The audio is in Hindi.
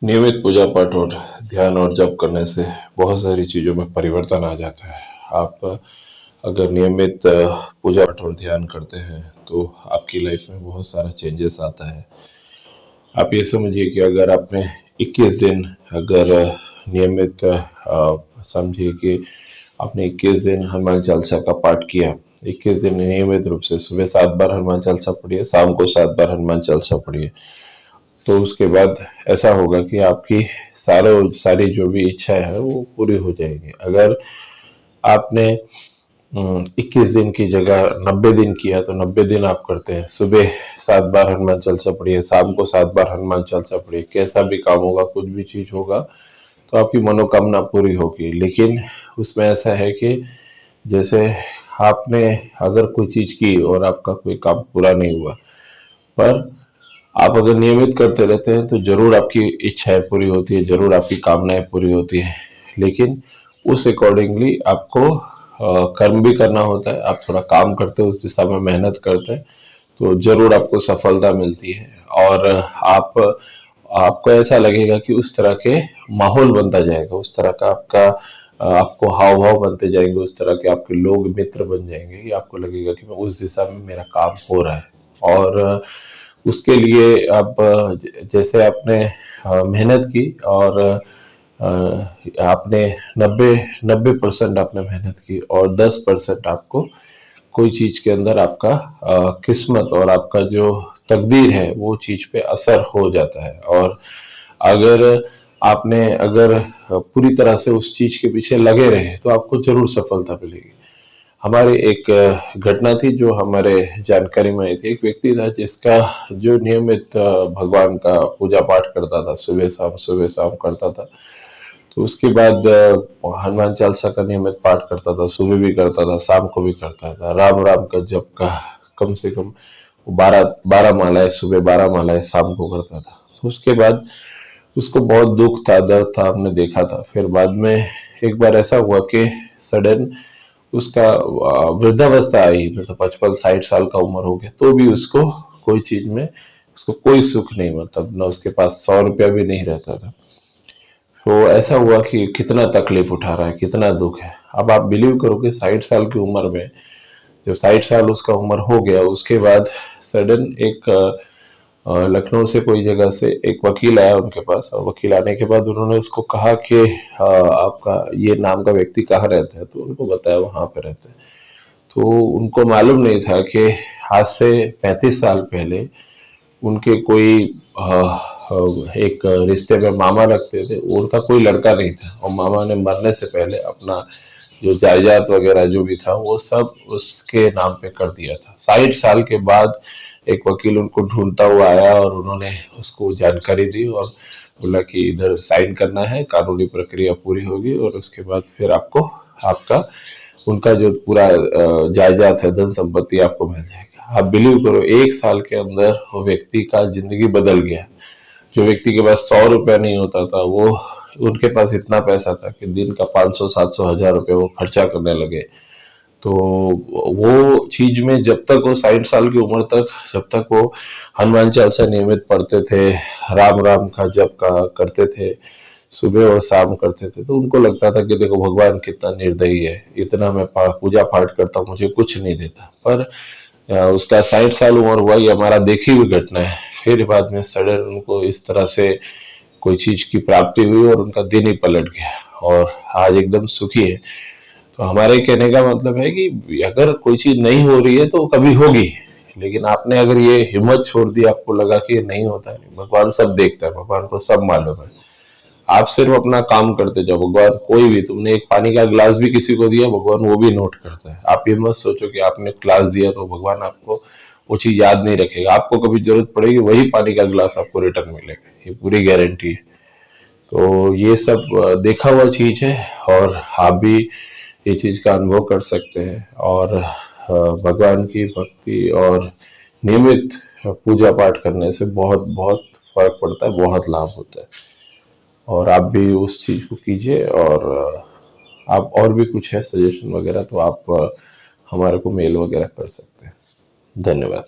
नियमित पूजा पाठ और ध्यान और जप करने से बहुत सारी चीज़ों में परिवर्तन आ जाता है। आप अगर नियमित पूजा पाठ और ध्यान करते हैं तो आपकी लाइफ में बहुत सारा चेंजेस आता है। आप ये समझिए कि अगर आपने 21 दिन अगर नियमित समझिए कि आपने 21 दिन हनुमान चालीसा का पाठ किया, 21 दिन नियमित रूप से सुबह 7 बार हनुमान चालीसा पढ़िए, शाम को 7 बार हनुमान चालीसा पढ़िए। तो उसके बाद ऐसा होगा कि आपकी सारी जो भी इच्छा है वो पूरी हो जाएगी। अगर आपने 21 दिन की जगह 90 दिन किया तो 90 दिन आप करते हैं, सुबह 7 बार हनुमान चालीसा पढ़िए, शाम को 7 बार हनुमान चालीसा पढ़िए। कैसा भी काम होगा, कुछ भी चीज होगा तो आपकी मनोकामना पूरी होगी। लेकिन उसमें ऐसा है कि जैसे आपने अगर कोई चीज की और आपका कोई काम पूरा नहीं हुआ, पर आप अगर नियमित करते रहते हैं तो जरूर आपकी इच्छाएं पूरी होती है, जरूर आपकी कामनाएं पूरी होती है। लेकिन उस अकॉर्डिंगली आपको कर्म भी करना होता है। आप थोड़ा काम करते हैं, उस दिशा में मेहनत करते हैं तो जरूर आपको सफलता मिलती है। और आप आपको ऐसा लगेगा कि उस तरह के माहौल बनता जाएगा, उस तरह का आपको हाव भाव बनते जाएंगे, उस तरह के आपके लोग मित्र बन जाएंगे कि आपको लगेगा कि मैं उस दिशा में मेरा काम हो रहा है। और उसके लिए आप जैसे आपने मेहनत की और आपने 90% आपने मेहनत की और 10% आपको कोई चीज के अंदर आपका किस्मत और आपका जो तकदीर है वो चीज पे असर हो जाता है। और अगर आपने अगर पूरी तरह से उस चीज के पीछे लगे रहे तो आपको जरूर सफलता मिलेगी। हमारी एक घटना थी जो हमारे जानकारी में आई थी। एक व्यक्ति था जिसका जो नियमित भगवान का पूजा पाठ करता था, सुबह शाम करता था। तो उसके बाद हनुमान चालीसा का नियमित पाठ करता था, सुबह भी करता था, शाम को भी करता था। राम राम का जप का कम से कम 12 12 मालाएं सुबह, 12 मालाएं शाम को करता था। तो उसके बाद उसको बहुत दुख था, दर्द था, हमने देखा था। फिर बाद में एक बार ऐसा हुआ कि सडन उसका वृद्धावस्था आई, मतलब 55 60 साल का उम्र हो गया तो भी उसको कोई चीज में उसको कोई सुख नहीं, मतलब न उसके पास 100 रुपया भी नहीं रहता था। तो ऐसा हुआ कि कितना तकलीफ उठा रहा है, कितना दुख है। अब आप बिलीव करोगे 60 साल की उम्र में, जब 60 साल उसका उम्र हो गया उसके बाद सडन एक लखनऊ से कोई जगह से एक वकील आया उनके पास। और वकील आने के बाद उन्होंने उसको कहा कि आपका ये नाम का व्यक्ति कहाँ रहता है, तो उनको बताया वहां पे रहता है। तो उनको मालूम नहीं था कि आज से 35 साल पहले उनके कोई एक रिश्ते में मामा लगते थे, उनका कोई लड़का नहीं था और मामा ने मरने से पहले अपना जो जायदाद वगैरह जो भी था वो सब उसके नाम पे कर दिया था। 60 साल के बाद एक वकील उनको ढूंढता हुआ आया और उन्होंने उसको जानकारी दी और बोला कि इधर साइन करना है, कानूनी प्रक्रिया पूरी होगी और उसके बाद फिर आपको आपका उनका जो पूरा जायदाद है, धन संपत्ति आपको मिल जाएगा। आप बिलीव करो 1 साल के अंदर वो व्यक्ति का जिंदगी बदल गया। जो व्यक्ति के पास 100 रुपया नहीं होता था वो उनके पास इतना पैसा था कि दिन का 500 700 1000 रुपये वो खर्चा करने लगे। तो वो चीज में जब तक वो 60 साल की उम्र तक, जब तक वो हनुमान चालीसा नियमित पढ़ते थे, राम राम का जप का करते थे, सुबह और शाम करते थे, तो उनको लगता था कि देखो भगवान कितना निर्दयी है, इतना मैं पूजा पाठ करता हूँ मुझे कुछ नहीं देता। पर उसका 60 साल उम्र हुआ, ये हमारा देखी हुई घटना है। फिर बाद में सडन उनको इस तरह से कोई चीज की प्राप्ति हुई और उनका दिन ही पलट गया और आज एकदम सुखी है। तो हमारे कहने का मतलब है कि अगर कोई चीज नहीं हो रही है तो कभी होगी। लेकिन आपने अगर ये हिम्मत छोड़ दी, आपको लगा कि ये नहीं होता है, भगवान सब देखता है, भगवान को सब मालूम है, आप सिर्फ अपना काम करते जाओ। भगवान कोई भी, तुमने एक पानी का गिलास भी किसी को दिया भगवान वो भी नोट करता है। आप ये मत सोचो कि आपने गिलास दिया तो भगवान आपको वो चीज याद नहीं रखेगा। आपको कभी जरूरत पड़ेगी वही पानी का गिलास आपको रिटर्न मिलेगा, ये पूरी गारंटी है। तो ये सब देखा हुआ चीज है और आप भी ये चीज का अनुभव कर सकते हैं। और भगवान की भक्ति और नियमित पूजा पाठ करने से बहुत बहुत फर्क पड़ता है, बहुत लाभ होता है। और आप भी उस चीज को कीजिए। और आप और भी कुछ है सजेशन वगैरह तो आप हमारे को मेल वगैरह कर सकते हैं। धन्यवाद।